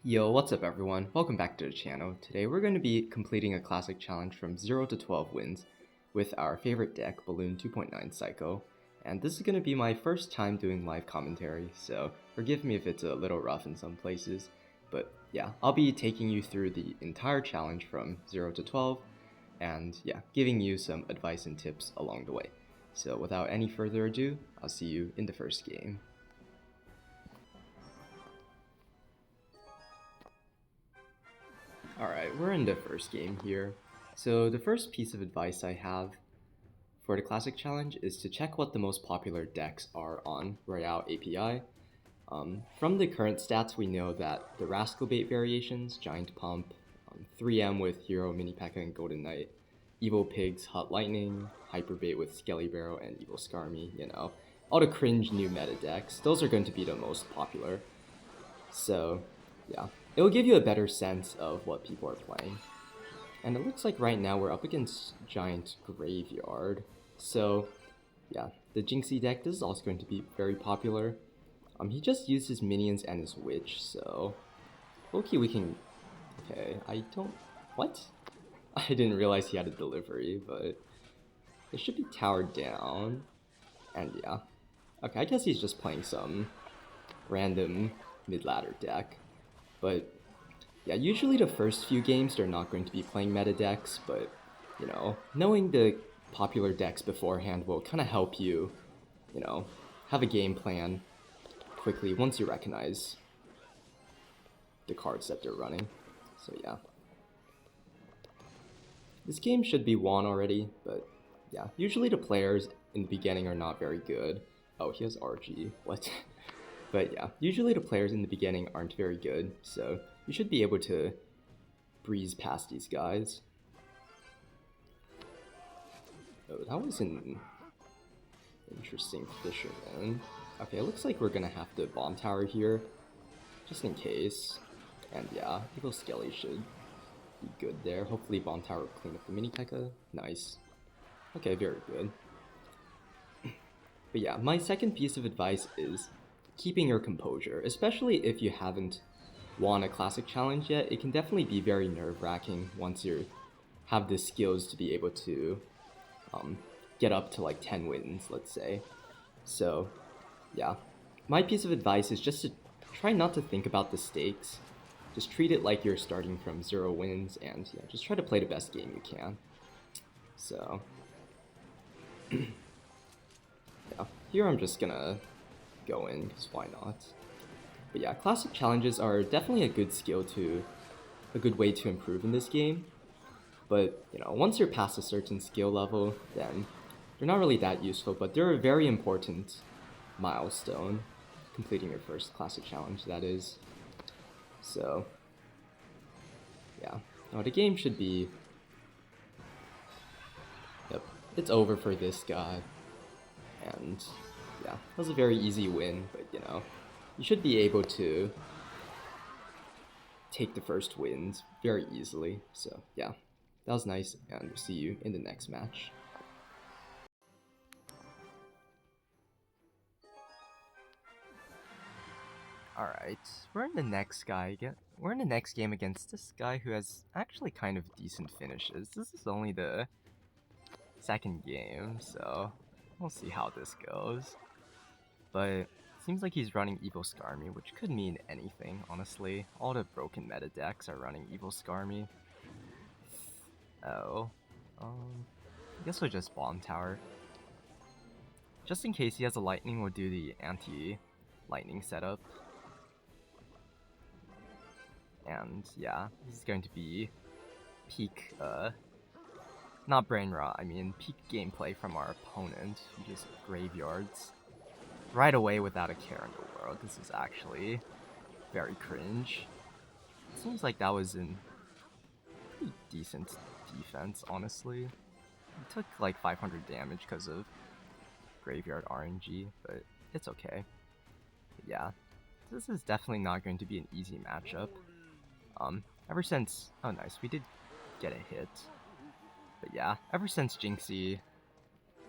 Yo, what's up everyone? Welcome back to the channel. Today we're going to be completing a classic challenge from 0 to 12 wins with our favorite deck, Balloon 2.9 Psycho. And this is going to be my first time doing live commentary, so forgive me if it's a little rough in some places. But yeah, I'll be taking you through the entire challenge from 0 to 12, and yeah, giving you some advice and tips along the way. So without any further ado, I'll see you in the first game. Alright, we're in the first game here. So the first piece of advice I have for the Classic Challenge is to check what the most popular decks are on Royale API. From the current stats, we know that the Rascal Bait variations, Giant Pump, 3M with Hero, Mini P.E.K.K.A, and Golden Knight, Evil Pigs, Hot Lightning, Hyper Bait with Skelly Barrel, and Evil Skarmy, you know, all the cringe new meta decks, those are going to be the most popular. So, yeah, it'll give you a better sense of what people are playing. And it looks like right now we're up against Giant Graveyard. So, yeah, the Jinxie deck, this is also going to be very popular. He just used his minions and his witch, so okay, we can. Okay, I don't. What? I didn't realize he had a delivery, but it should be towered down. And yeah, okay, I guess he's just playing some random mid-ladder deck. But yeah, usually the first few games they're not going to be playing meta decks, but you know, knowing the popular decks beforehand will kind of help you, you know, have a game plan quickly once you recognize the cards that they're running. So yeah, this game should be won already, but yeah, usually the players in the beginning are not very good. Oh, he has RG, what? But yeah, usually the players in the beginning aren't very good, so you should be able to breeze past these guys. Oh, that was an interesting fisherman. Okay, it looks like we're gonna have to bomb tower here, just in case. And yeah, Evil Skelly should be good there. Hopefully bomb tower will clean up the mini P.E.K.K.A. Nice. Okay, very good. But yeah, my second piece of advice is keeping your composure, especially if you haven't won a classic challenge yet. It can definitely be very nerve-wracking once you have the skills to be able to get up to like 10 wins, let's say. So yeah, my piece of advice is just to try not to think about the stakes. Just treat it like you're starting from 0 wins, and yeah, just try to play the best game you can. So yeah, here I'm just gonna go in, because why not? But yeah, classic challenges are definitely a good way to improve in this game. But you know, once you're past a certain skill level, then they're not really that useful, but they're a very important milestone, completing your first classic challenge, that is. So yeah, no, the game should be, yep, it's over for this guy. And yeah, that was a very easy win, but you know, you should be able to take the first wins very easily. So yeah, that was nice, and we'll see you in the next match. Alright, we're in the next game against this guy who has actually kind of decent finishes. This is only the second game, so we'll see how this goes. But it seems like he's running Evil Skarmy, which could mean anything, honestly. All the broken meta decks are running Evil Skarmy. Oh. I guess we'll just bomb tower. Just in case he has a lightning, we'll do the anti-lightning setup. And yeah, this is going to be peak, not brain rot, I mean peak gameplay from our opponent, who just graveyards right away without a care in the world. This is actually very cringe. It seems like that was in pretty decent defense, honestly. He took like 500 damage because of graveyard RNG, but it's okay. But yeah, this is definitely not going to be an easy matchup. Ever since, oh nice, we did get a hit. But yeah, ever since Jinxie,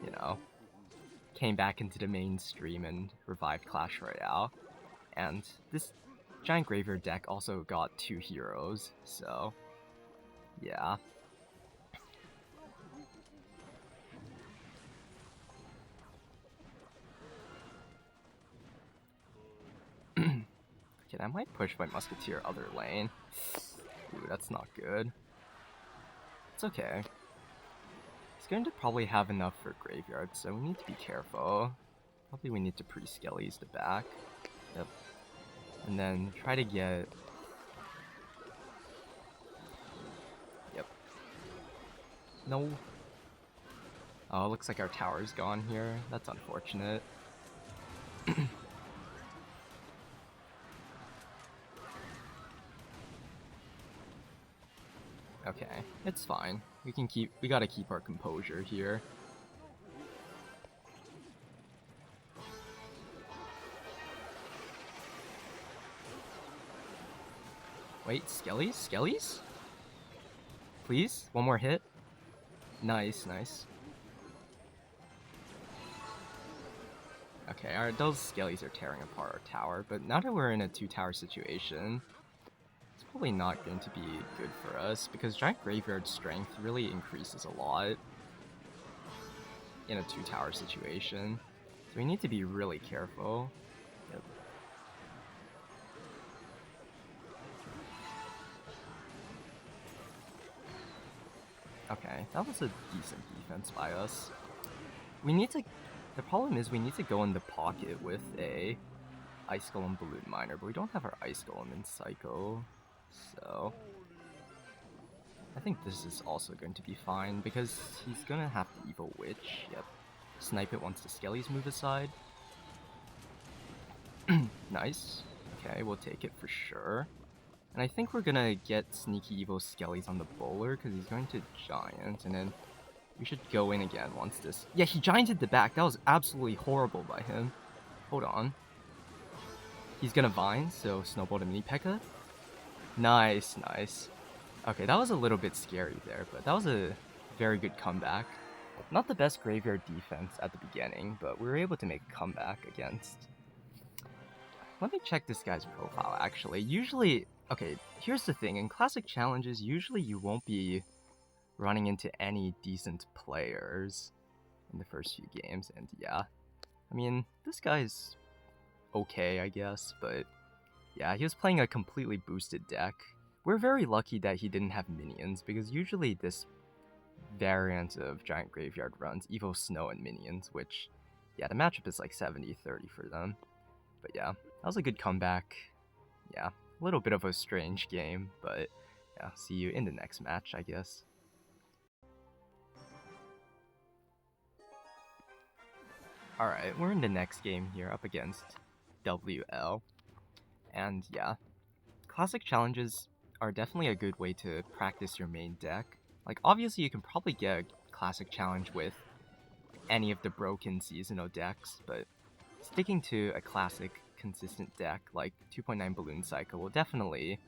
you know, came back into the mainstream and revived Clash Royale, and this Giant Graveyard deck also got 2 heroes, so yeah. Okay, I might push my Musketeer other lane. Ooh, that's not good. It's okay. He's going to probably have enough for Graveyard, so we need to be careful. Probably we need to pre-Skellies the back. Yep. And then try to get... Yep. No. Oh, looks like our tower's gone here. That's unfortunate. Okay, it's fine. We gotta keep our composure here. Wait, Skellies? Skellies? Please? One more hit? Nice, nice. Okay, those Skellies are tearing apart our tower, but now that we're in a 2-tower situation, it's probably not going to be good for us, because Giant Graveyard strength really increases a lot in a 2-tower situation. So we need to be really careful. Yep. Okay, that was a decent defense by us. We need to... The problem is we need to go in the pocket with a Ice Golem Balloon Miner, but we don't have our Ice Golem in Psycho, so... I think this is also going to be fine, because he's gonna have the Evil Witch. Yep. Snipe it once the Skellies move aside. Nice. Okay, we'll take it for sure. And I think we're gonna get Sneaky Evil Skellies on the bowler, because he's going to Giant, and then we should go in again once this... Yeah, he Gianted the back. That was absolutely horrible by him. Hold on. He's gonna Vine, so Snowball to Mini P.E.K.K.A. Nice, nice. Okay, that was a little bit scary there, but that was a very good comeback. Not the best Graveyard defense at the beginning, but we were able to make a comeback against... Let me check this guy's profile, actually. Usually... Okay, here's the thing. In Classic Challenges, usually you won't be running into any decent players in the first few games, and yeah. I mean, this guy's okay, I guess, but yeah, he was playing a completely boosted deck. We're very lucky that he didn't have minions, because usually this variant of Giant Graveyard runs Evo Snow and minions, which, yeah, the matchup is like 70-30 for them. But yeah, that was a good comeback. Yeah, a little bit of a strange game, but yeah, see you in the next match, I guess. Alright, we're in the next game here, up against WL. And yeah, Classic Challenges are definitely a good way to practice your main deck. Like, obviously you can probably get a Classic Challenge with any of the broken seasonal decks, but sticking to a classic consistent deck like 2.9 Balloon Cycle will definitely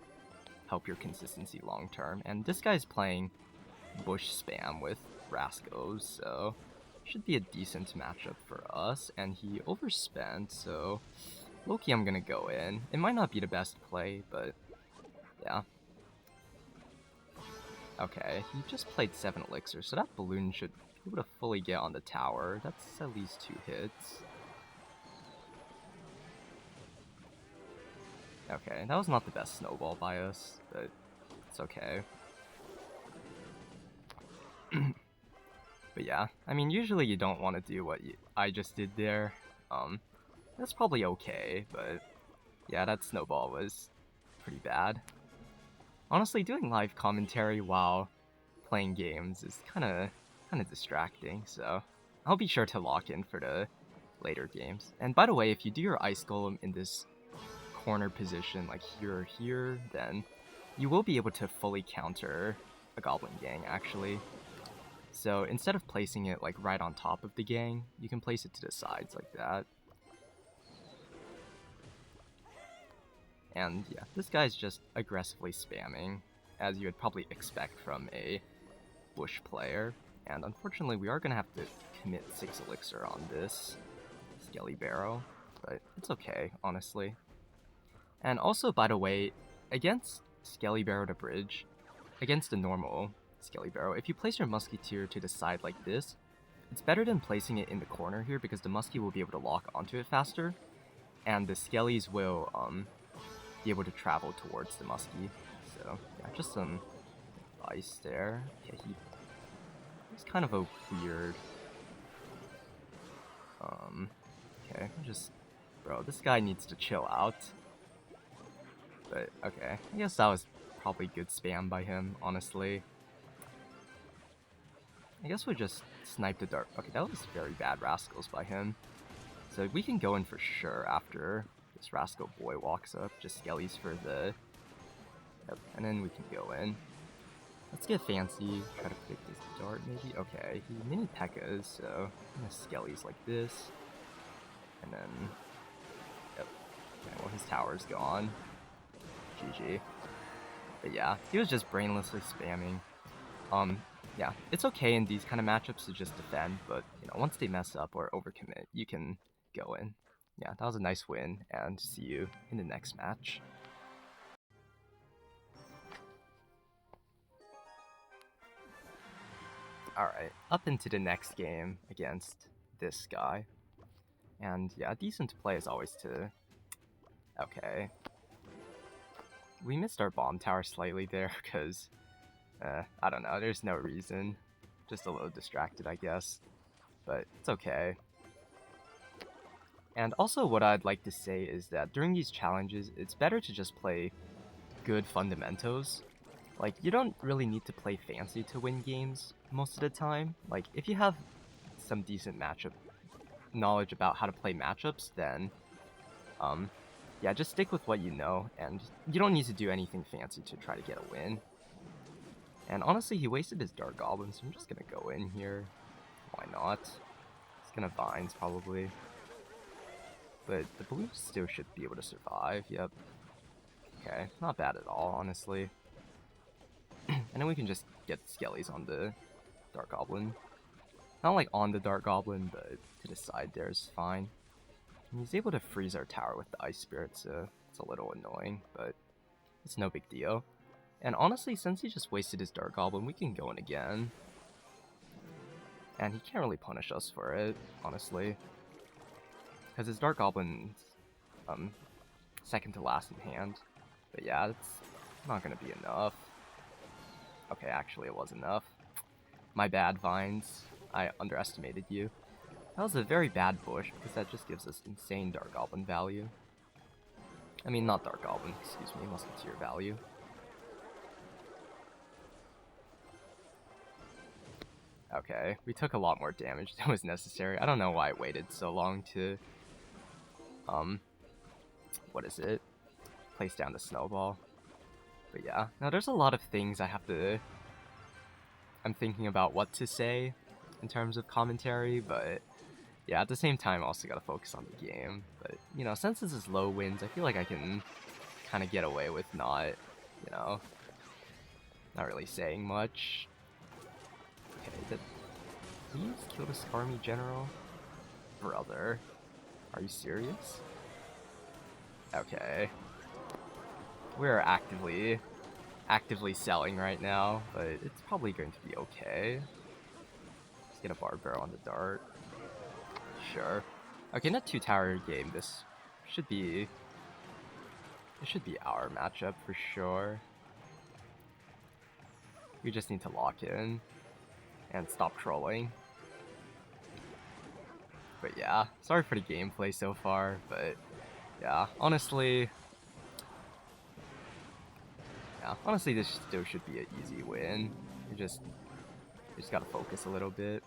help your consistency long term. And this guy's playing Bush Spam with Rascals, so should be a decent matchup for us. And he overspent, so low-key I'm gonna go in. It might not be the best play, but yeah. Okay, he just played 7 Elixir, so that Balloon should be able to fully get on the tower. That's at least 2 hits. Okay, that was not the best snowball by us, but it's okay. But yeah, I mean, usually you don't want to do what I just did there. That's probably okay, but yeah, that snowball was pretty bad. Honestly, doing live commentary while playing games is kind of distracting, so I'll be sure to lock in for the later games. And by the way, if you do your Ice Golem in this corner position, like here or here, then you will be able to fully counter a Goblin Gang, actually. So instead of placing it like right on top of the gang, you can place it to the sides like that. And yeah, this guy's just aggressively spamming, as you would probably expect from a Bush player. And unfortunately, we are going to have to commit 6 Elixir on this Skelly Barrow, but it's okay, honestly. And also, by the way, against Skelly Barrow to bridge, against the normal Skelly Barrow, if you place your Musketeer to the side like this, it's better than placing it in the corner here because the Muskie will be able to lock onto it faster, and the Skellies will be able to travel towards the Muskie. So yeah, just some advice there. Okay, he's kind of a weird. Okay, bro, this guy needs to chill out. But okay, I guess that was probably good spam by him, honestly. I guess we just snipe the dart. Okay, that was very bad Rascals by him. So we can go in for sure after this Rascal boy walks up. Just Skellies for the... Yep, and then we can go in. Let's get fancy. Try to pick this dart maybe. Okay, he mini P.E.K.K.A.s, so I'm gonna Skellies like this. And then... Yep. Okay, well his tower's gone. GG. But yeah, he was just brainlessly spamming. Yeah, it's okay in these kind of matchups to just defend, but you know, once they mess up or overcommit, you can go in. Yeah, that was a nice win, and see you in the next match. Alright, up into the next game against this guy. And yeah, decent play is always to... Okay. We missed our bomb tower slightly there, because... I don't know, there's no reason. Just a little distracted, I guess. But it's okay. And also what I'd like to say is that during these challenges, it's better to just play good fundamentals. Like, you don't really need to play fancy to win games most of the time. Like, if you have some decent matchup knowledge about how to play matchups, then, yeah, just stick with what you know, and you don't need to do anything fancy to try to get a win. And honestly, he wasted his Dark Goblin, so I'm just gonna go in here. Why not? He's gonna Vines, probably. But the Balloon still should be able to survive, yep. Okay, not bad at all, honestly. And then we can just get Skellies on the Dark Goblin. Not like on the Dark Goblin, but to the side there is fine. And he's able to freeze our tower with the Ice Spirit, so it's a little annoying, but it's no big deal. And honestly, since he just wasted his Dark Goblin, we can go in again. And he can't really punish us for it, honestly. Because his Dark Goblin's second to last in hand. But yeah, it's not going to be enough. Okay, actually it was enough. My bad, Vines. I underestimated you. That was a very bad bush, because that just gives us insane Dark Goblin value. I mean, not Dark Goblin, excuse me, Musketeer value. Okay, we took a lot more damage than was necessary. I don't know why I waited so long to, what is it? Place down the snowball. But yeah, now there's a lot of things I'm thinking about what to say in terms of commentary, but yeah, at the same time, I also gotta focus on the game. But, you know, since this is low wins, I feel like I can kind of get away with not, you know, not really saying much. Okay, did he just kill the Skarmy General? Brother, are you serious? Okay. We're actively selling right now, but it's probably going to be okay. Let's get a Barbed Barrel on the dart. Sure. Okay, in a 2-tower game, this should be our matchup for sure. We just need to lock in and stop trolling. But yeah, sorry for the gameplay so far, but yeah, honestly, this still should be an easy win. You just gotta focus a little bit.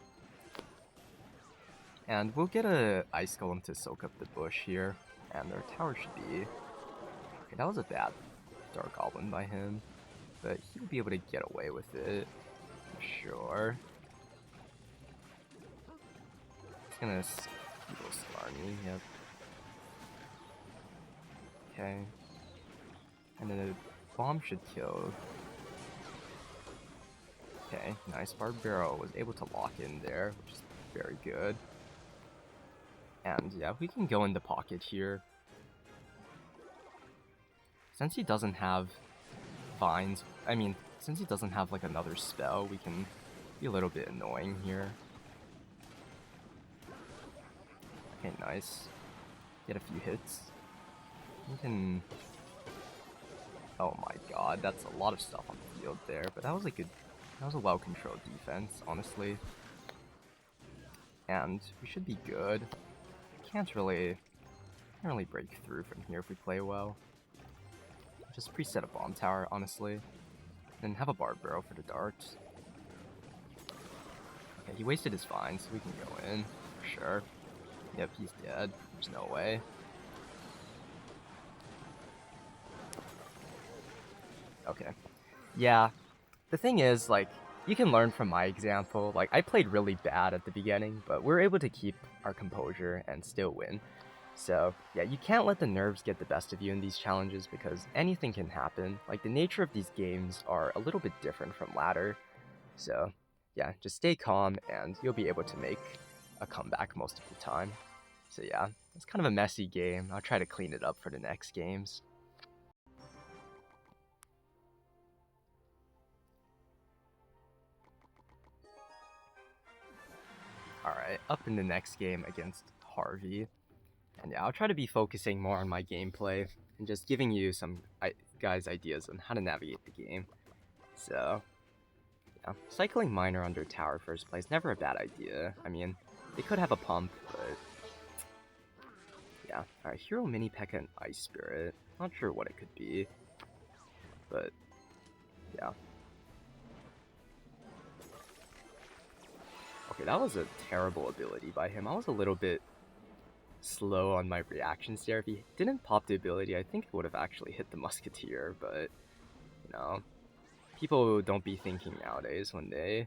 And we'll get a Ice Golem to soak up the bush here, and our tower should be... Okay, that was a bad Dark Goblin by him, but he'll be able to get away with it, for sure. He's gonna Evil Skarmy, yep. Okay. And then the bomb should kill. Okay, nice. Barbed Barrel was able to lock in there, which is very good. And yeah, we can go in the pocket here. since he doesn't have vines, since he doesn't have like another spell, we can be a little bit annoying here. Okay, nice. Get a few hits. We can... Oh my god, that's a lot of stuff on the field there, but that was a well-controlled defense, honestly. And we should be good. Can't really break through from here if we play well. Just preset a bomb tower, honestly. Then have a barb barrel for the darts. Okay, he wasted his vine, so we can go in, for sure. Yep, he's dead. There's no way. Okay. Yeah. The thing is, like, you can learn from my example. Like, I played really bad at the beginning, but we're able to keep our composure and still win. So, yeah, you can't let the nerves get the best of you in these challenges because anything can happen. Like, the nature of these games are a little bit different from ladder. So, yeah, just stay calm and you'll be able to make a comeback most of the time. So yeah, it's kind of a messy game. I'll try to clean it up for the next games. Alright, up in the next game against Harvey. And yeah, I'll try to be focusing more on my gameplay and just giving you some guys ideas on how to navigate the game. So, yeah, cycling Miner under tower first play is never a bad idea. I mean, they could have a pump, but... Yeah, alright, Hero Mini P.E.K.K.A and Ice Spirit. Not sure what it could be, but yeah. Okay, that was a terrible ability by him. I was a little bit slow on my reactions there. If he didn't pop the ability, I think it would have actually hit the Musketeer, but, you know, people don't be thinking nowadays when they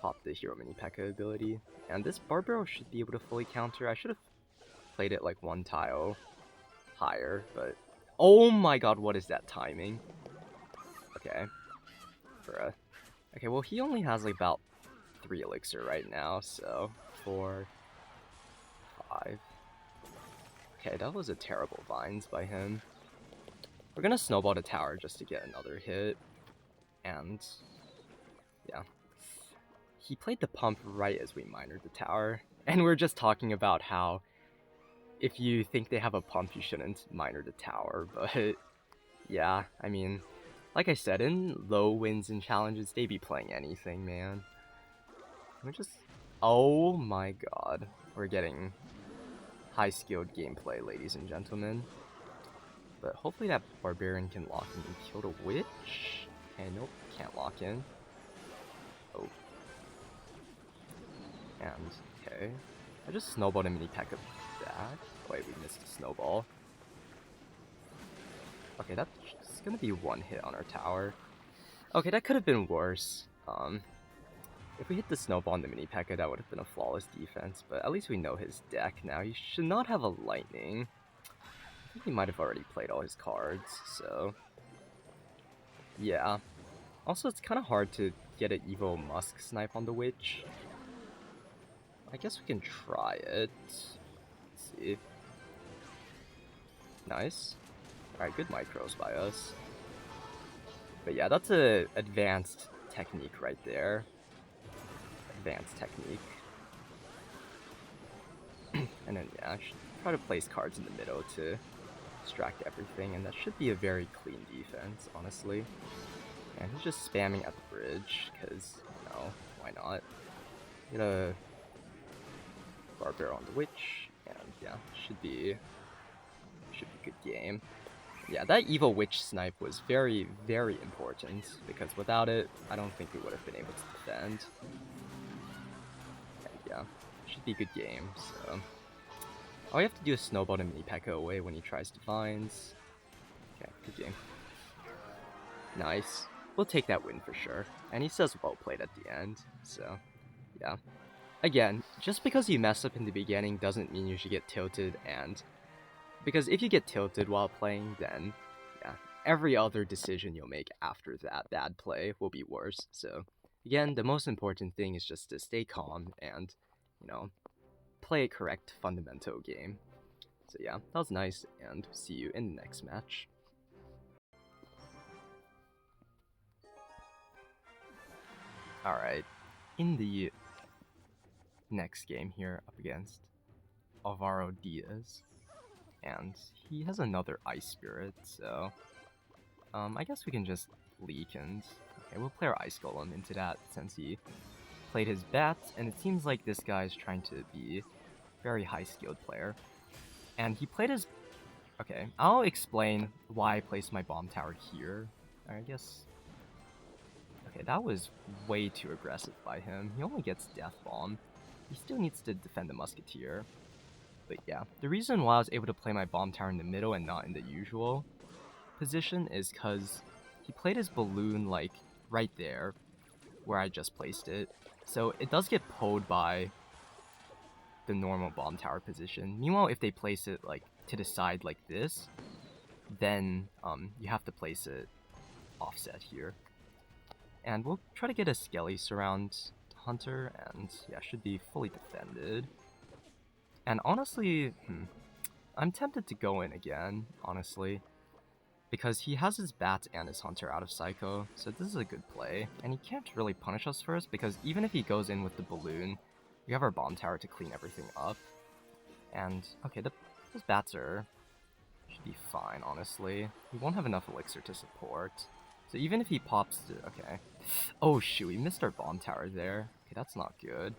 pop the Hero Mini P.E.K.K.A ability. And this Barbaro should be able to fully counter. I should have played it like one tile higher, but... Oh my god, what is that timing? Okay. Bruh. Okay, well, he only has like about 3 elixir right now, so 4, 5. Okay, that was a terrible vines by him. We're gonna snowball the tower just to get another hit, and yeah. He played the pump right as we minored the tower, and we're just talking about how if you think they have a pump, you shouldn't minor the tower, but yeah, I mean, like I said, in low wins and challenges, they be playing anything, man. We're just... Oh my god. We're getting high-skilled gameplay, ladies and gentlemen. But hopefully that Barbarian can lock in and kill the Witch. Okay, nope, can't lock in. Oh. And, okay. I just snowballed a mini P.E.K.K.A back. Oh, wait, we missed a snowball. Okay, that's gonna be one hit on our tower. Okay, that could have been worse. If we hit the snowball on the mini P.E.K.K.A, that would have been a flawless defense, but at least we know his deck now. He should not have a lightning. I think he might have already played all his cards, so... Yeah. Also, it's kind of hard to get an Evo Musk snipe on the Witch. I guess we can try it. Let's see. Nice. Alright, good micros by us. But yeah, that's a advanced technique right there. Advanced technique. And then yeah, I should try to place cards in the middle to distract everything, and that should be a very clean defense, honestly. And he's just spamming at the bridge, because, you know, why not? Get a Barbaro on the Witch, and yeah, should be a good game. Yeah, that evil Witch snipe was very, very important, because without it, I don't think we would have been able to defend. And yeah, should be a good game, so... All we have to do is snowball the mini P.E.K.K.A away when he tries Divines. Okay, good game. Nice. We'll take that win for sure. And he says well played at the end, so yeah. Again, just because you mess up in the beginning doesn't mean you should get tilted, and because if you get tilted while playing, then yeah, every other decision you'll make after that bad play will be worse. So again, the most important thing is just to stay calm and, you know, play a correct fundamental game. So yeah, that was nice, and see you in the next match. Alright, in the next game here, up against Alvaro Diaz, and he has another Ice Spirit, so I guess we can just leak and okay, we'll play our Ice Golem into that since he played his Bats, and it seems like this guy's trying to be a very high-skilled player. And he played his... Okay, I'll explain why I placed my Bomb Tower here. I guess... Okay, that was way too aggressive by him. He only gets Death Bomb. He still needs to defend the Musketeer. But yeah, the reason why I was able to play my Bomb Tower in the middle and not in the usual position is because he played his Balloon, like, right there, where I just placed it. So it does get pulled by the normal Bomb Tower position. Meanwhile, if they place it, like, to the side like this, then you have to place it offset here. And we'll try to get a Skelly Surround Hunter, and yeah, should be fully defended. And honestly, I'm tempted to go in again, honestly, because he has his Bat and his Hunter out of Psycho, so this is a good play. And he can't really punish us first, because even if he goes in with the Balloon, we have our Bomb Tower to clean everything up. And, okay, those Bats should be fine, honestly. He won't have enough Elixir to support. So even if he pops to... Okay. Oh, shoot, we missed our Bomb Tower there. Okay, that's not good.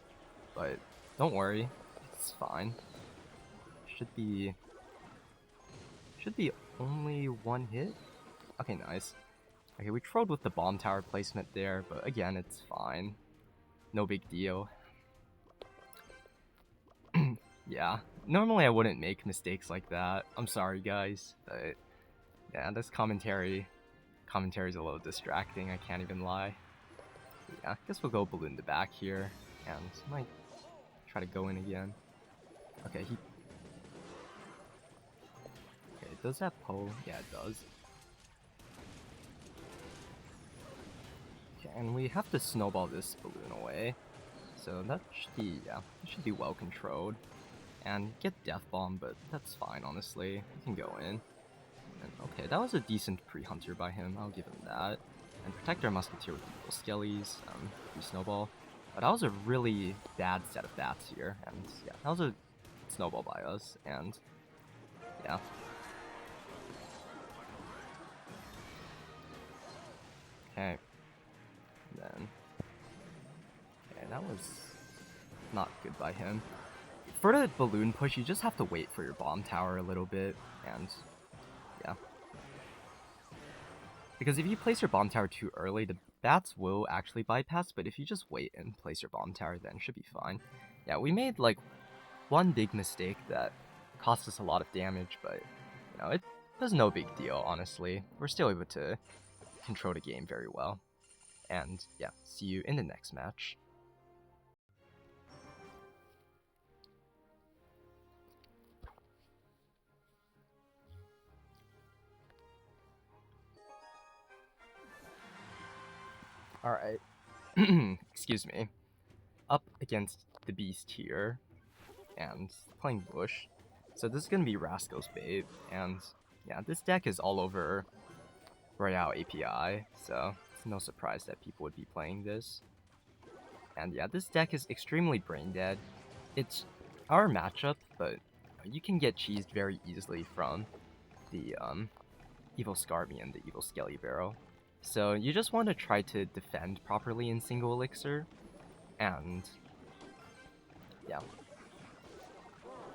But don't worry, it's fine. Should be only one hit? Okay, nice. Okay, we trolled with the Bomb Tower placement there, but again, it's fine. No big deal. Yeah, normally I wouldn't make mistakes like that. I'm sorry, guys, but yeah, this commentary's a little distracting, I can't even lie. But yeah, I guess we'll go Balloon the back here, and might try to go in again. Okay, does that pull? Yeah, it does. Okay, and we have to snowball this Balloon away. So that should be, yeah, it should be well controlled. And get Death Bomb, but that's fine, honestly. We can go in. And, okay, that was a decent pre-hunter by him, I'll give him that. And protect our Musketeer with Evil Skellies, pre-snowball. But that was a really bad set of Bats here, and yeah, that was a snowball by us, and yeah. Okay. Then... Okay, that was not good by him. For the Balloon push, you just have to wait for your Bomb Tower a little bit, and yeah. Because if you place your Bomb Tower too early, the Bats will actually bypass, but if you just wait and place your Bomb Tower, then it should be fine. Yeah, we made, like, one big mistake that cost us a lot of damage, but, you know, it was no big deal, honestly. We're still able to control the game very well. And, yeah, see you in the next match. Alright. Excuse me. Up against the Beast here, and playing Bush. So this is going to be Rascal's Bait, and yeah, this deck is all over Royale API, so it's no surprise that people would be playing this. And yeah, this deck is extremely brain dead. It's our matchup, but you can get cheesed very easily from the Evil Scarby and the Evil Skelly Barrel. So you just want to try to defend properly in single elixir, and yeah,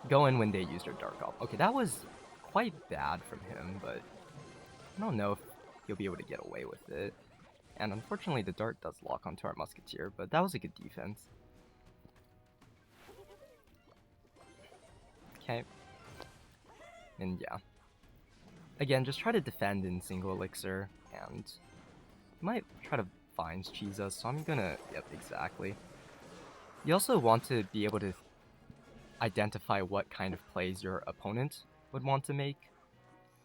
go in when they use their Dark Op. Okay, that was quite bad from him, but I don't know if he'll be able to get away with it. And unfortunately, the Dart does lock onto our Musketeer, but that was a good defense. Okay. And yeah. Again, just try to defend in single elixir, and you might try to Vines cheese us, so I'm gonna... Yep, exactly. You also want to be able to identify what kind of plays your opponent would want to make.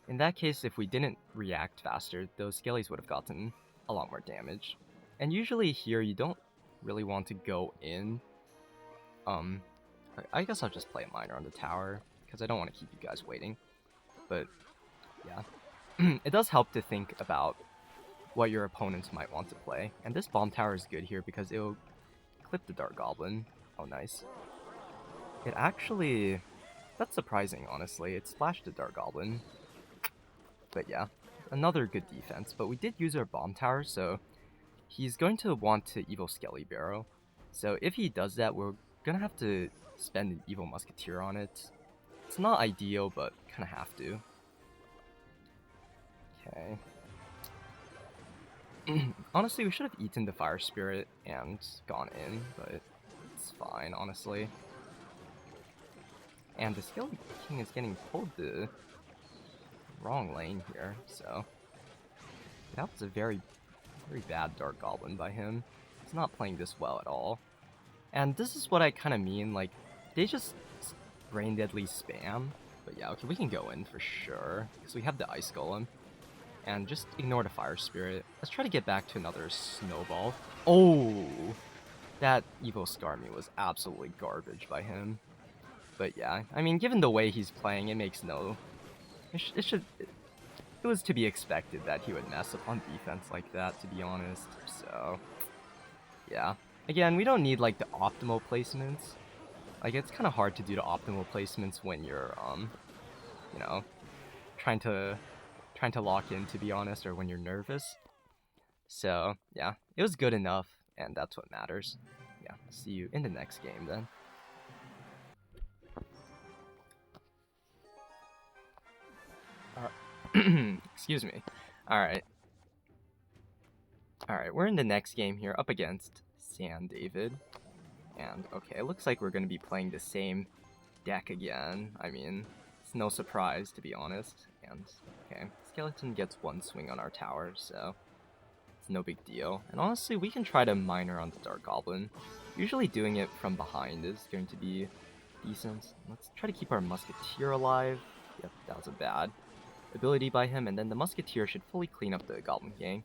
In that case, if we didn't react faster, those Skellies would have gotten a lot more damage. And usually here, you don't really want to go in. I guess I'll just play a Miner on the tower, because I don't want to keep you guys waiting. But, yeah. It does help to think about what your opponents might want to play. And this bomb tower is good here because it'll clip the Dart Goblin. Oh, nice. It actually... That's surprising, honestly. It splashed the Dart Goblin. But yeah, another good defense. But we did use our bomb tower, so he's going to want to Evil Skelly Barrel. So if he does that, we're gonna have to spend an Evil Musketeer on it. It's not ideal, but kind of have to. Okay. Honestly, we should have eaten the Fire Spirit and gone in, but it's fine, honestly. And the Skelly King is getting pulled the wrong lane here, so that was a very bad Dark Goblin by him. He's not playing this well at all. And this is what I kind of mean, like, they just Brain Deadly spam. But yeah, okay, we can go in for sure, because we have the Ice Golem. And just ignore the Fire Spirit. Let's try to get back to another Snowball. Oh! That Evil Skarmy was absolutely garbage by him. But yeah, I mean, given the way he's playing, it makes no... It was to be expected that he would mess up on defense like that, to be honest. So, yeah. Again, we don't need, like, the optimal placements. Like, it's kind of hard to do the optimal placements when you're, you know, trying to lock in, to be honest, or when you're nervous. So, yeah, it was good enough, and that's what matters. Yeah, see you in the next game, then. Excuse me. Alright. Alright, we're in the next game here, up against San David. And, okay, it looks like we're going to be playing the same deck again. I mean, it's no surprise, to be honest. And, okay, Skeleton gets one swing on our tower, so it's no big deal. And honestly, we can try to miner on the Dark Goblin. Usually doing it from behind is going to be decent. Let's try to keep our Musketeer alive. Yep, that was a bad ability by him, and then the Musketeer should fully clean up the Goblin Gang.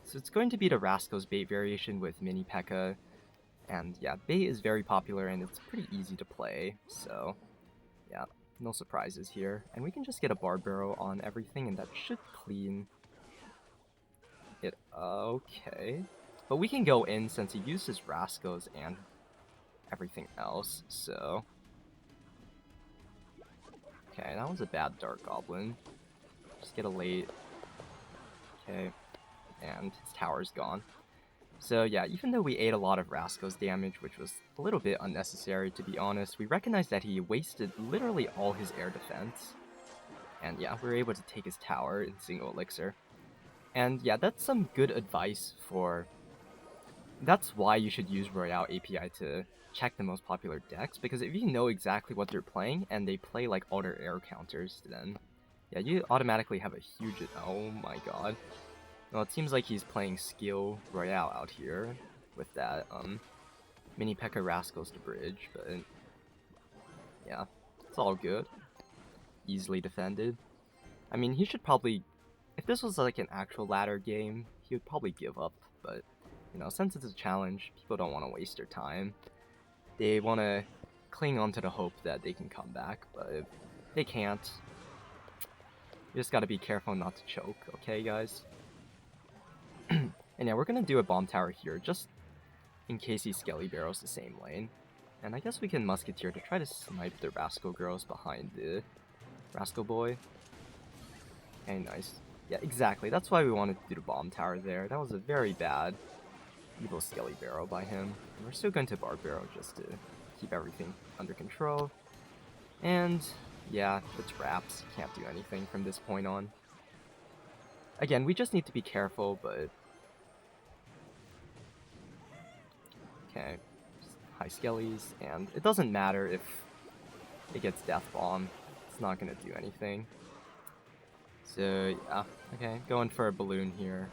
So it's going to be the Rascal's Bait variation with Mini P.E.K.K.A. And yeah, Bait is very popular and it's pretty easy to play, so yeah, no surprises here. And we can just get a Barb Barrel on everything and that should clean it. Okay. But we can go in since he uses Rascals and everything else, so... Okay, that was a bad Dark Goblin. Just get a late. Okay. And his tower's gone. So yeah, even though we ate a lot of Rascal's damage, which was a little bit unnecessary to be honest, we recognized that he wasted literally all his air defense. And yeah, we were able to take his tower in single elixir. And yeah, that's some good advice for... That's why you should use Royale API to check the most popular decks, because if you know exactly what they're playing, and they play like all their air counters, then yeah, you automatically have a huge... Oh my god. Well, it seems like he's playing Skill Royale out here with that Mini P.E.K.K.A. Rascals to bridge, but yeah, it's all good. Easily defended. I mean, he should probably... If this was like an actual ladder game, he would probably give up, but you know, since it's a challenge, people don't want to waste their time. They want to cling on to the hope that they can come back, but if they can't, you just gotta be careful not to choke, okay guys? And yeah, we're gonna do a bomb tower here, just in case he Skelly Barrels the same lane. And I guess we can Musketeer to try to snipe the Rascal girls behind the Rascal Boy. Okay, nice. Yeah, exactly, that's why we wanted to do the bomb tower there. That was a very bad Evil Skelly Barrel by him. And we're still going to Barb Barrel just to keep everything under control. And yeah, it's wraps. Can't do anything from this point on. Again, we just need to be careful, but... Okay, high Skellies, and it doesn't matter if it gets Death Bomb. It's not gonna do anything. So, yeah, okay, going for a Balloon here.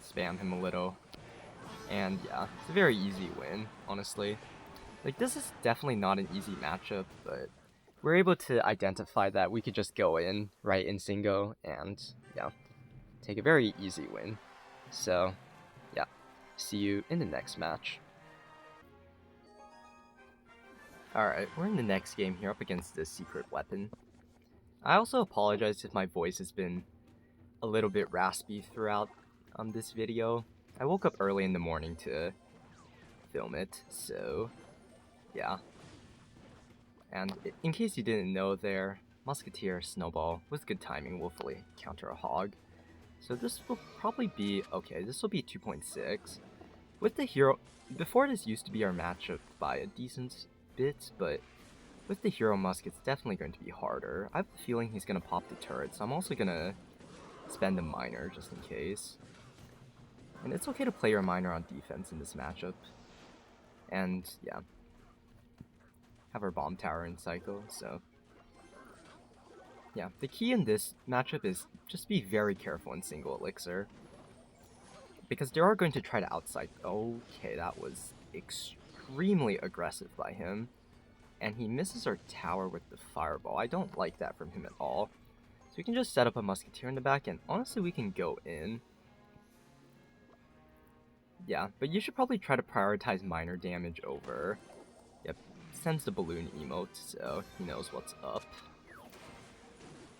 Spam him a little. And yeah, it's a very easy win, honestly. Like, this is definitely not an easy matchup, but we're able to identify that we could just go in, right in Singo, and yeah, take a very easy win. So, yeah, see you in the next match. Alright, we're in the next game here up against the Secret Weapon. I also apologize if my voice has been a little bit raspy throughout this video. I woke up early in the morning to film it, so yeah. And in case you didn't know there, Musketeer Snowball with good timing will fully counter a Hog. So this will probably be, okay, this will be 2.6. With the hero, before this used to be our matchup by a decent bit, but with the Hero Musk it's definitely going to be harder. I have a feeling he's going to pop the turret, so I'm also going to spend a Miner just in case. And it's okay to play your Miner on defense in this matchup. And yeah, have our Bomb Tower in cycle, so yeah, the key in this matchup is just be very careful in single elixir. Because they are going to try to outside. Okay, that was extremely aggressive by him. And he misses our tower with the fireball. I don't like that from him at all. So we can just set up a Musketeer in the back, and honestly we can go in. Yeah, but you should probably try to prioritize minor damage over. Yep, sends the balloon emote, so he knows what's up.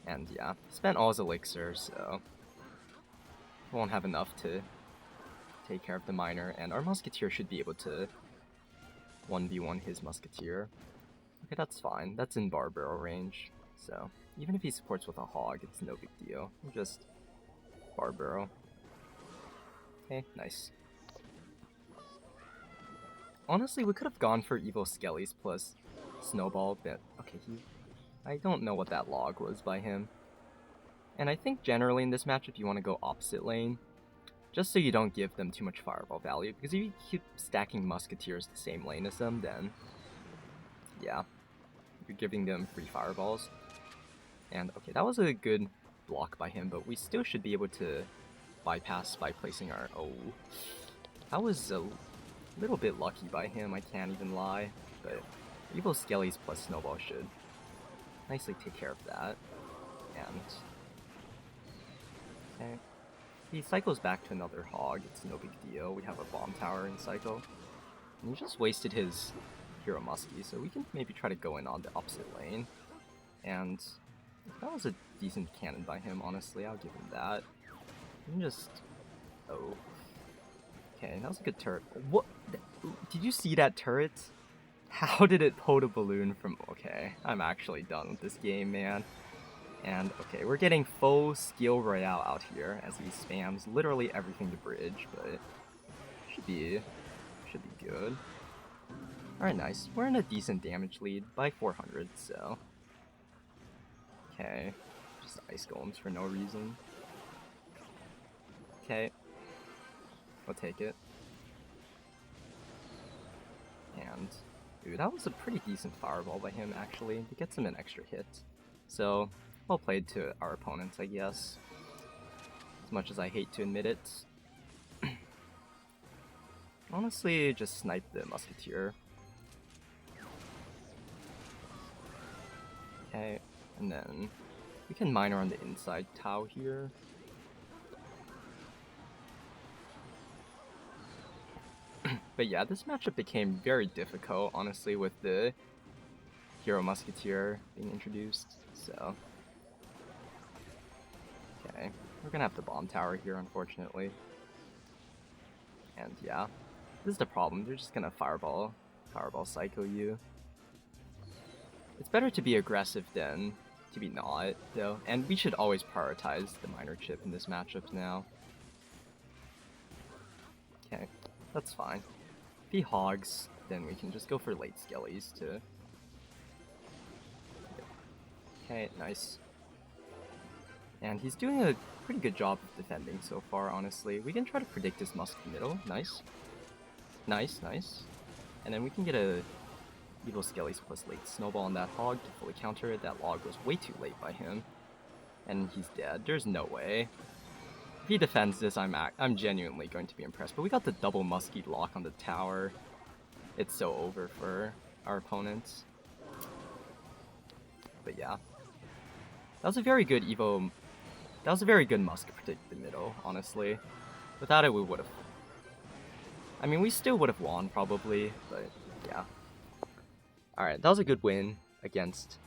And yeah, spent all his elixir, so won't have enough to take care of the miner, and our Musketeer should be able to 1v1 his Musketeer. Okay, that's fine. That's in bar barrel range, so even if he supports with a Hog, it's no big deal. Just bar barrel. Okay, nice. Honestly, we could have gone for Evil Skellies plus Snowball, but okay, I don't know what that log was by him. And I think generally in this matchup you want to go opposite lane, just so you don't give them too much fireball value, because if you keep stacking Musketeers the same lane as them, then yeah, you're giving them free fireballs. And okay, that was a good block by him, but we still should be able to bypass by placing our... Oh, that was a little bit lucky by him, I can't even lie, but Evil Skellies plus Snowball should nicely take care of that. And okay, he cycles back to another Hog, it's no big deal. We have a Bomb Tower in cycle. And he just wasted his Hero Muskie, so we can maybe try to go in on the opposite lane. And that was a decent cannon by him, honestly, I'll give him that. You can just... Oh. Okay, that was a good turret. What? Did you see that turret? How did it pull the balloon from... Okay, I'm actually done with this game, man. And, okay, we're getting full skill royale out here as he spams literally everything to bridge, but should be good. Alright, nice. We're in a decent damage lead by 400, so... Okay, just Ice Golems for no reason. Okay, I'll take it. And, dude, that was a pretty decent fireball by him, actually. It gets him an extra hit. So, well played to our opponents, I guess. As much as I hate to admit it. Honestly, just snipe the Musketeer. Okay, and then we can miner on the inside Tau here. But yeah, this matchup became very difficult, honestly, with the Hero Musketeer being introduced, so... Okay, we're gonna have the Bomb Tower here, unfortunately. And yeah, this is the problem, they're just gonna Fireball Psycho you. It's better to be aggressive than to be not, though, and we should always prioritize the Miner chip in this matchup now. Okay, that's fine. If he hogs, then we can just go for late Skellies to... Okay, nice. And he's doing a pretty good job of defending so far, honestly. We can try to predict his Musk middle. Nice. Nice, nice. And then we can get a Evil Skellies plus late Snowball on that Hog to fully counter it. That log was way too late by him. And he's dead. There's no way. If he defends this, I'm genuinely going to be impressed. But we got the double Muskie lock on the tower. It's so over for our opponents. But yeah. That was a very good Evo... That was a very good Musk to predict the middle, honestly. Without it, we would have... I mean, we still would have won, probably, but yeah. Alright, that was a good win against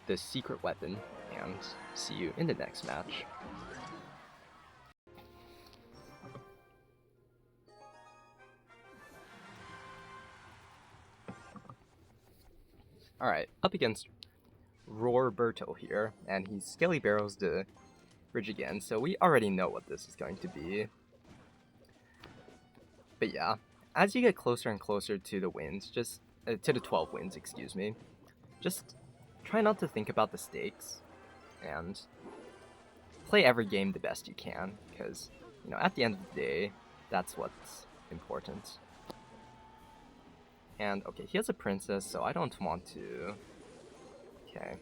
the secret weapon, and see you in the next match. Alright, up against Roarberto here, and he Skelly Barrels the bridge again, so we already know what this is going to be. But yeah, as you get closer and closer to the wins, just to the 12 wins, excuse me, just try not to think about the stakes and play every game the best you can, because, you know, at the end of the day, that's what's important. And, okay, he has a princess, so I don't want to... Okay.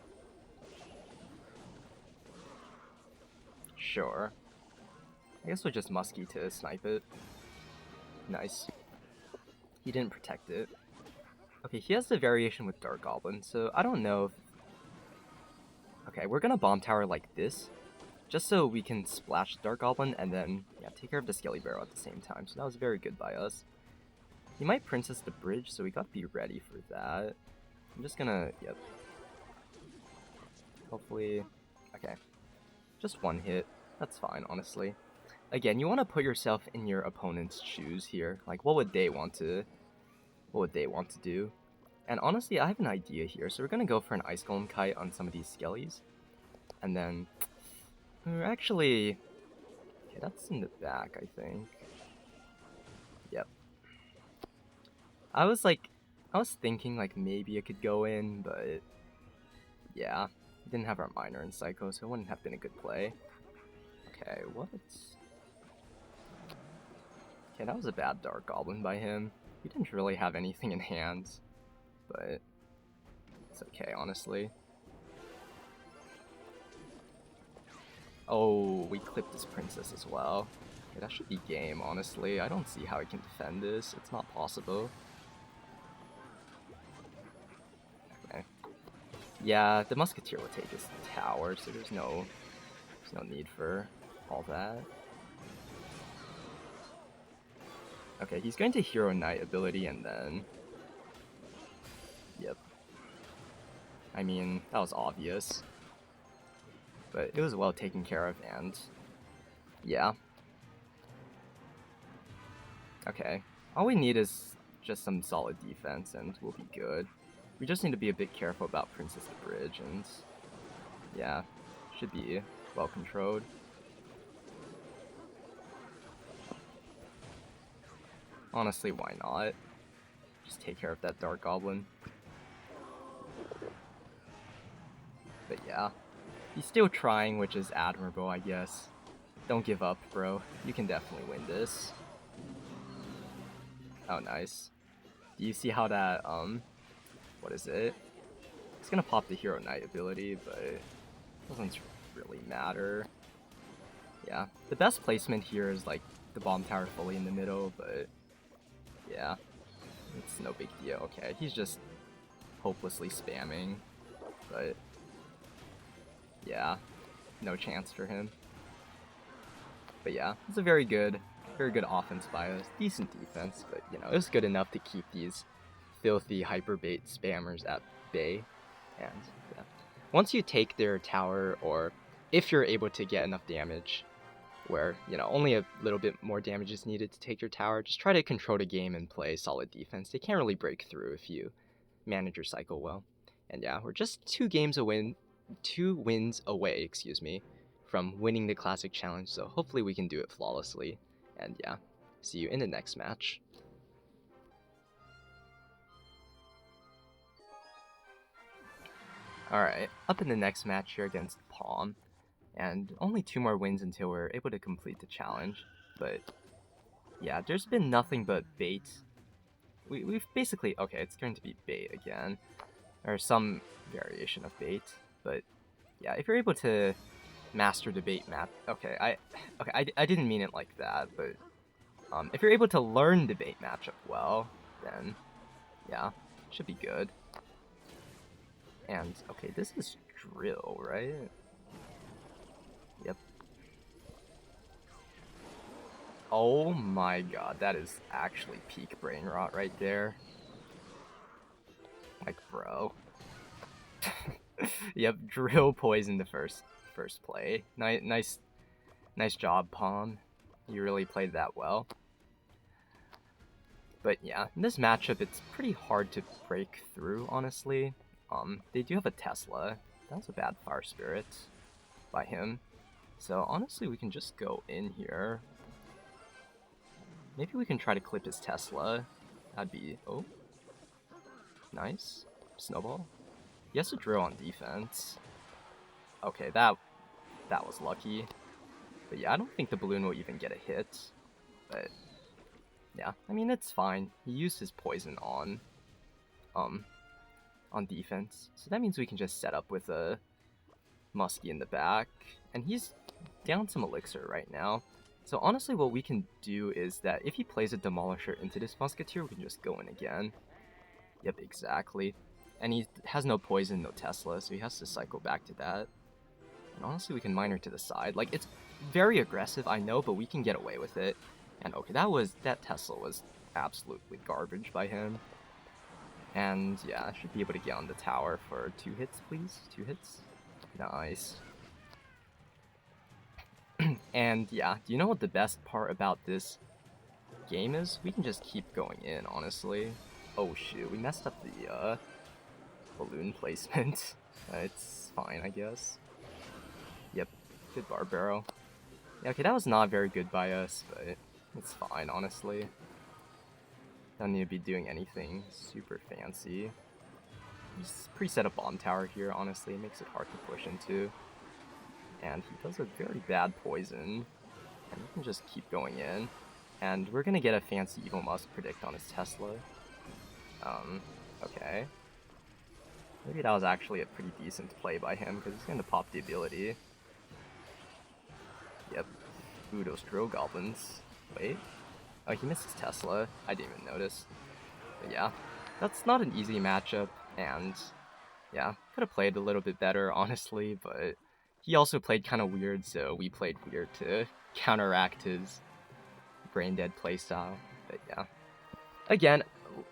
Sure. I guess we'll just Muskie to snipe it. Nice. He didn't protect it. Okay, he has the variation with Dark Goblin, so I don't know if... Okay, we're gonna Bomb Tower like this, just so we can splash Dark Goblin and then, yeah, take care of the Skelly Barrel at the same time, so that was very good by us. He might Princess the bridge, so we gotta be ready for that. I'm just gonna, yep. Hopefully, okay. Just one hit, that's fine, honestly. Again, you want to put yourself in your opponent's shoes here. Like, what would they want to do? And honestly, I have an idea here. So we're gonna go for an Ice Golem Kite on some of these Skellies, and then we're actually, okay, that's in the back, I think. Yep. I was thinking like maybe it could go in, but yeah, we didn't have our Miner and Psycho, so it wouldn't have been a good play. Okay, what? Okay, that was a bad Dark Goblin by him. He didn't really have anything in hand, but it's okay, honestly. Oh, we clipped his princess as well. Okay, that should be game, honestly. I don't see how he can defend this. It's not possible. Okay. Yeah, the Musketeer will take his tower, so there's no need for all that. Okay, he's going to Hero Knight ability and then... Yep. I mean, that was obvious. But it was well taken care of, and... Yeah. Okay. All we need is just some solid defense, and we'll be good. We just need to be a bit careful about Princess the Bridge, and... Yeah, should be well controlled. Honestly, why not? Just take care of that Dark Goblin. But yeah, he's still trying, which is admirable, I guess. Don't give up, bro. You can definitely win this. Oh, nice. Do you see how that, what is it? It's gonna pop the Hero Knight ability, but it doesn't really matter. Yeah, the best placement here is, like, the Bomb Tower fully in the middle, but... Yeah, it's no big deal. Okay, he's just hopelessly spamming, but yeah, no chance for him. But yeah, it's a very good offense by us. Decent defense, but you know, it was good enough to keep these filthy hyperbait spammers at bay. And yeah, once you take their tower, or if you're able to get enough damage where, you know, only a little bit more damage is needed to take your tower, just try to control the game and play solid defense. They can't really break through if you manage your cycle well. And yeah, we're just two wins away, excuse me, from winning the Classic Challenge, so hopefully we can do it flawlessly. And yeah, see you in the next match. Alright, up in the next match here against Palm. And only 2 more wins until we're able to complete the challenge. But yeah, there's been nothing but bait. We've basically... Okay, it's going to be bait again. Or some variation of bait. But yeah, if you're able to master the bait map... Okay, I didn't mean it like that, but... if you're able to learn the bait matchup well, then yeah, should be good. And, okay, this is drill, right? Yep. Oh my god, that is actually peak brain rot right there. Like, bro. Yep, drill poisoned the first play. Nice job, Palm. You really played that well. But yeah, in this matchup, it's pretty hard to break through, honestly. They do have a Tesla. That was a bad Fire Spirit by him. So honestly, we can just go in here. Maybe we can try to clip his Tesla. That'd be... oh. Nice. Snowball. He has to drill on defense. Okay, that was lucky. But yeah, I don't think the balloon will even get a hit. But yeah, I mean, it's fine. He used his poison on defense. So that means we can just set up with a Muskie in the back. And he's down some elixir right now. So honestly, what we can do is that if he plays a Demolisher into this Musketeer, we can just go in again. Yep, exactly. And he has no poison, no Tesla, so he has to cycle back to that. And honestly, we can miner to the side. Like, it's very aggressive, I know, but we can get away with it. And okay, that Tesla was absolutely garbage by him. And yeah, I should be able to get on the tower for 2 hits, please. 2 hits. Nice. And yeah, do you know what the best part about this game is? We can just keep going in, honestly. Oh shoot, we messed up the balloon placement. It's fine, I guess. Yep, good bar barrel. Yeah, okay, that was not very good by us, but it's fine, honestly. Don't need to be doing anything super fancy. Just preset a bomb tower here, honestly. It makes it hard to push into. And he does a very bad poison. And we can just keep going in. And we're gonna get a fancy Evil Musk predict on his Tesla. Okay. Maybe that was actually a pretty decent play by him, because he's gonna pop the ability. Yep. Ooh, those drill goblins. Wait. Oh, he missed his Tesla. I didn't even notice. But yeah, that's not an easy matchup, and yeah, could have played a little bit better, honestly, but he also played kind of weird, so we played weird to counteract his brain-dead playstyle. But yeah. Again,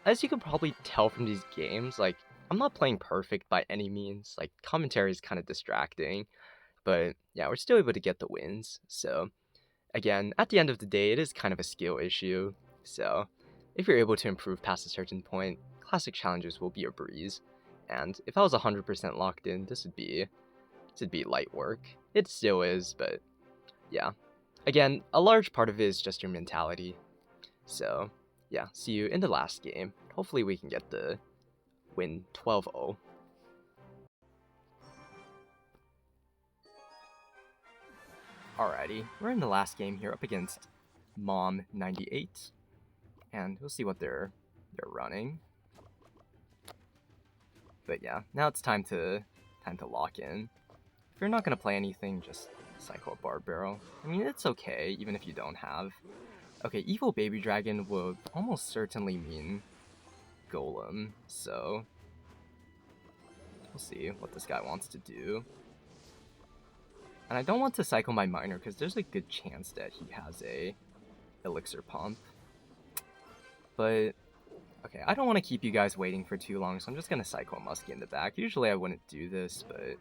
as you can probably tell from these games, like, I'm not playing perfect by any means. Like, commentary is kind of distracting, but yeah, we're still able to get the wins, so again, at the end of the day, it is kind of a skill issue, so if you're able to improve past a certain point, classic challenges will be a breeze. And if I was 100% locked in, this would be light work. It still is, but yeah. Again, a large part of it is just your mentality. So yeah, see you in the last game. Hopefully we can get the win 12-0. Alrighty, we're in the last game here up against Mom98. And we'll see what they're running. But yeah, now it's time to lock in. If you're not gonna play anything, just cycle a Barb Barrel. I mean, it's okay, even if you don't have. Okay, Evil Baby Dragon will almost certainly mean Golem, so we'll see what this guy wants to do. And I don't want to cycle my miner, because there's a good chance that he has a elixir pump. But okay, I don't want to keep you guys waiting for too long, so I'm just going to cycle a Muskie in the back. Usually I wouldn't do this, but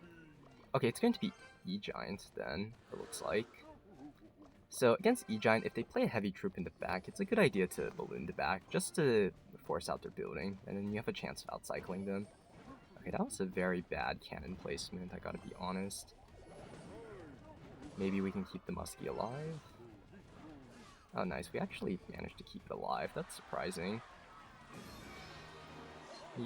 okay, it's going to be E-Giant then, it looks like. So against E-Giant, if they play a heavy troop in the back, it's a good idea to balloon the back, just to force out their building, and then you have a chance of outcycling them. Okay, that was a very bad cannon placement, I gotta be honest. Maybe we can keep the Muskie alive? Oh nice, we actually managed to keep it alive, that's surprising.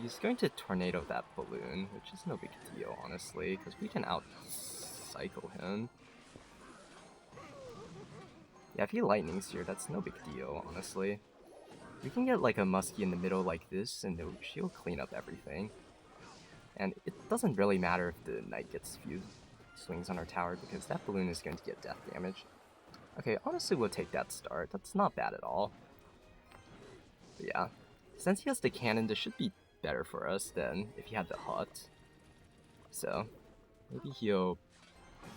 He's going to tornado that balloon, which is no big deal, honestly, because we can outcycle him. Yeah, if he lightnings here, that's no big deal, honestly. We can get like a Muskie in the middle like this, and she'll clean up everything. And it doesn't really matter if the knight gets a few swings on our tower, because that balloon is going to get death damage. Okay, honestly, we'll take that start. That's not bad at all. But yeah, since he has the cannon, this should be better for us than if he had the hut. So maybe he'll...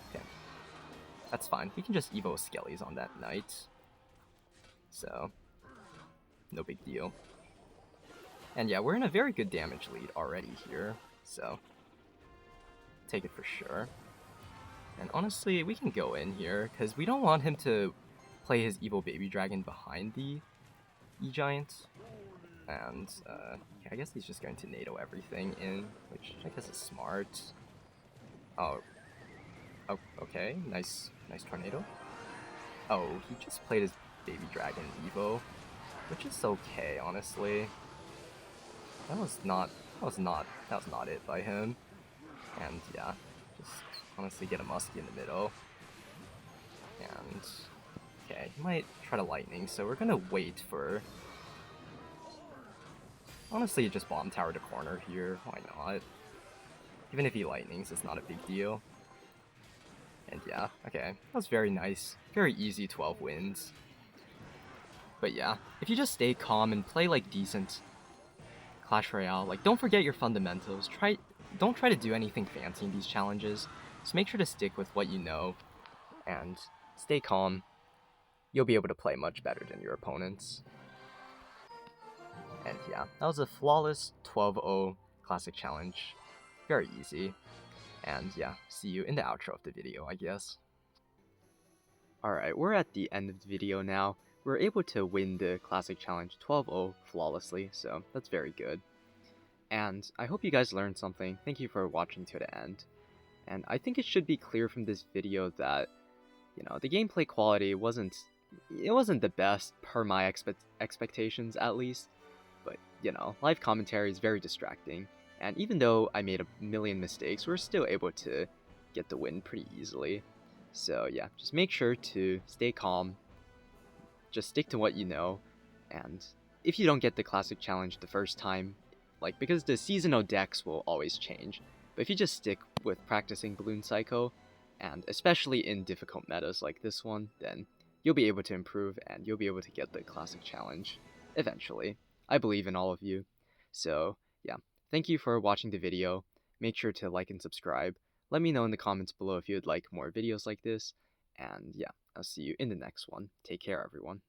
okay, that's fine. We can just evo skellies on that knight. So no big deal. And yeah, we're in a very good damage lead already here, so take it for sure. And honestly, we can go in here, because we don't want him to play his Evil Baby Dragon behind the E-Giant. And I guess he's just going to NATO everything in, which I guess is smart. Oh, okay, nice tornado. Oh, he just played his baby dragon Evo, which is okay, honestly. That was not it by him. And yeah, just honestly get a muskie in the middle. And okay, he might try to lightning, so we're gonna wait for. Honestly, just bomb tower to corner here. Why not? Even if he lightnings, it's not a big deal. And yeah, okay, that was very nice. Very easy 12 wins. But yeah, if you just stay calm and play like decent Clash Royale, like don't forget your fundamentals. Don't try to do anything fancy in these challenges. Just make sure to stick with what you know and stay calm. You'll be able to play much better than your opponents. And yeah, that was a flawless 12-0 classic challenge. Very easy. And yeah, see you in the outro of the video, I guess. Alright, we're at the end of the video now. We're able to win the Classic Challenge 12-0 flawlessly, so that's very good. And I hope you guys learned something. Thank you for watching to the end. And I think it should be clear from this video that, you know, the gameplay quality wasn't the best per my expectations at least. But, you know, live commentary is very distracting. And even though I made a million mistakes, we're still able to get the win pretty easily. So yeah, just make sure to stay calm, just stick to what you know, and if you don't get the classic challenge the first time, like, because the seasonal decks will always change, but if you just stick with practicing Balloon Psycho, and especially in difficult metas like this one, then you'll be able to improve and you'll be able to get the classic challenge eventually. I believe in all of you. So yeah, thank you for watching the video. Make sure to like and subscribe. Let me know in the comments below if you'd like more videos like this. And yeah, I'll see you in the next one. Take care, everyone.